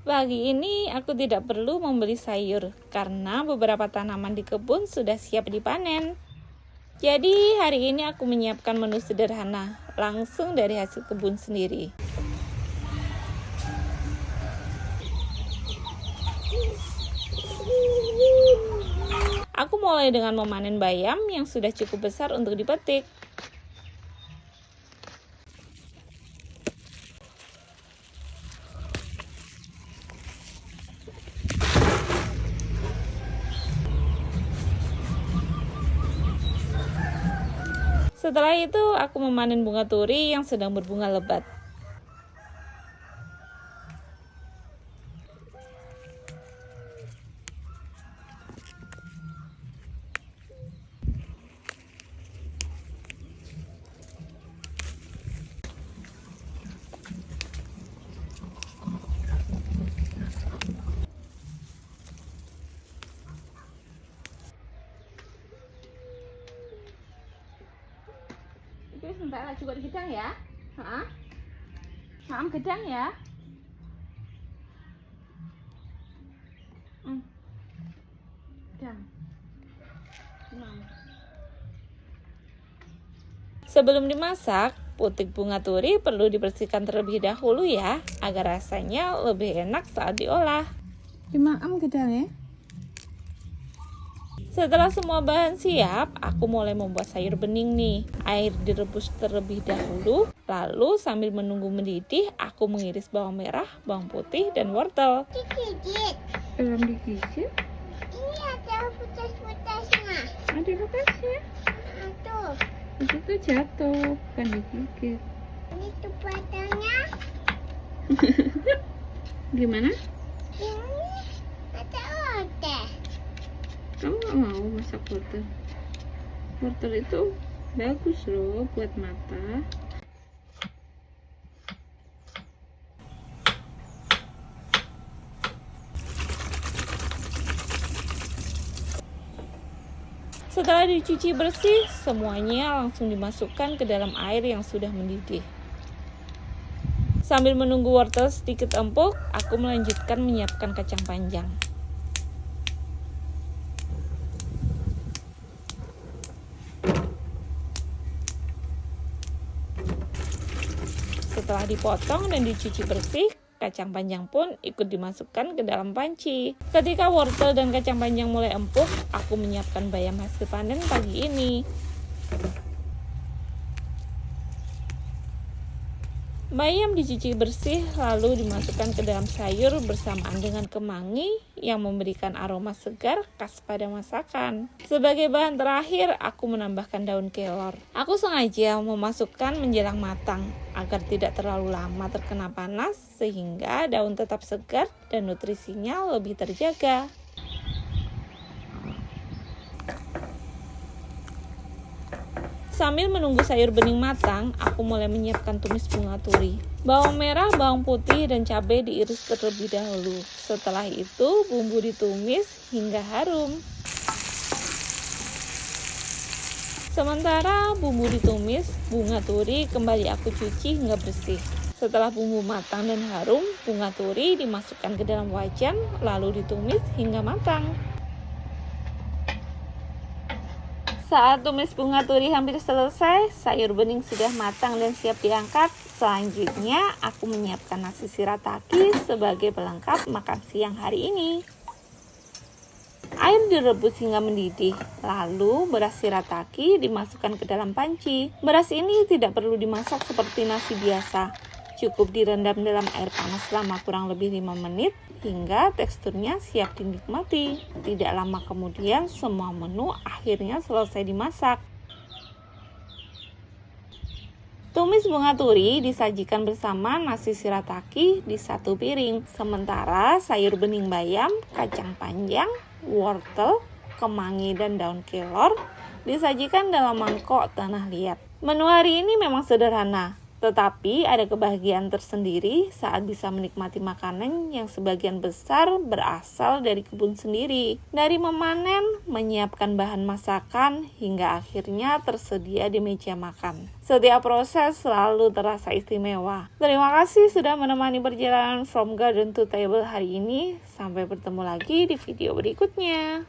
Pagi ini aku tidak perlu membeli sayur karena beberapa tanaman di kebun sudah siap dipanen. Jadi hari ini aku menyiapkan menu sederhana, langsung dari hasil kebun sendiri. Aku mulai dengan memanen bayam yang sudah cukup besar untuk dipetik. Setelah itu, aku memanen bunga turi yang sedang berbunga lebat. Itu sebentar juga di gedang ya. Maam gedang ya. Gedang. Sebelum dimasak, putik bunga turi perlu dibersihkan terlebih dahulu ya, agar rasanya lebih enak saat diolah. Dimaam gedang ya. Setelah semua bahan siap, aku mulai membuat sayur bening nih. Air direbus terlebih dahulu, lalu sambil menunggu mendidih, aku mengiris bawang merah, bawang putih, dan wortel. Digigit. Belum digigit. Ini ada putus-putusnya. Ada bekasnya. Tuh. Itu jatuh, bukan digigit. Ini tuh batangnya. Gimana? Ini ada oteh. Kamu gak mau masak wortel? Wortel itu bagus loh buat mata. Setelah dicuci bersih, semuanya langsung dimasukkan ke dalam air yang sudah mendidih. Sambil menunggu wortel sedikit empuk, aku melanjutkan menyiapkan kacang panjang. Setelah dipotong dan dicuci bersih, kacang panjang pun ikut dimasukkan ke dalam panci. Ketika wortel dan kacang panjang mulai empuk, aku menyiapkan bayam hasil panen pagi ini. Bayam dicuci bersih lalu dimasukkan ke dalam sayur bersamaan dengan kemangi yang memberikan aroma segar khas pada masakan. Sebagai bahan terakhir, aku menambahkan daun kelor. Aku sengaja memasukkan menjelang matang agar tidak terlalu lama terkena panas sehingga daun tetap segar dan nutrisinya lebih terjaga. Sambil menunggu sayur bening matang, aku mulai menyiapkan tumis bunga turi. Bawang merah, bawang putih, dan cabai diiris terlebih dahulu. Setelah itu, bumbu ditumis hingga harum. Sementara bumbu ditumis, bunga turi kembali aku cuci hingga bersih. Setelah bumbu matang dan harum, bunga turi dimasukkan ke dalam wajan, lalu ditumis hingga matang. Saat tumis bunga turi hampir selesai, sayur bening sudah matang dan siap diangkat. Selanjutnya, aku menyiapkan nasi shirataki sebagai pelengkap makan siang hari ini. Air direbus hingga mendidih, lalu beras shirataki dimasukkan ke dalam panci. Beras ini tidak perlu dimasak seperti nasi biasa. Cukup direndam dalam air panas selama kurang lebih 5 menit hingga teksturnya siap dinikmati. Tidak lama kemudian semua menu akhirnya selesai dimasak. Tumis bunga turi disajikan bersama nasi shirataki di satu piring. Sementara sayur bening bayam, kacang panjang, wortel, kemangi, dan daun kelor disajikan dalam mangkok tanah liat. Menu hari ini memang sederhana, Tetapi ada kebahagiaan tersendiri saat bisa menikmati makanan yang sebagian besar berasal dari kebun sendiri. Dari memanen, menyiapkan bahan masakan, hingga akhirnya tersedia di meja makan. Setiap proses selalu terasa istimewa. Terima kasih sudah menemani perjalanan From Garden to Table hari ini. Sampai bertemu lagi di video berikutnya.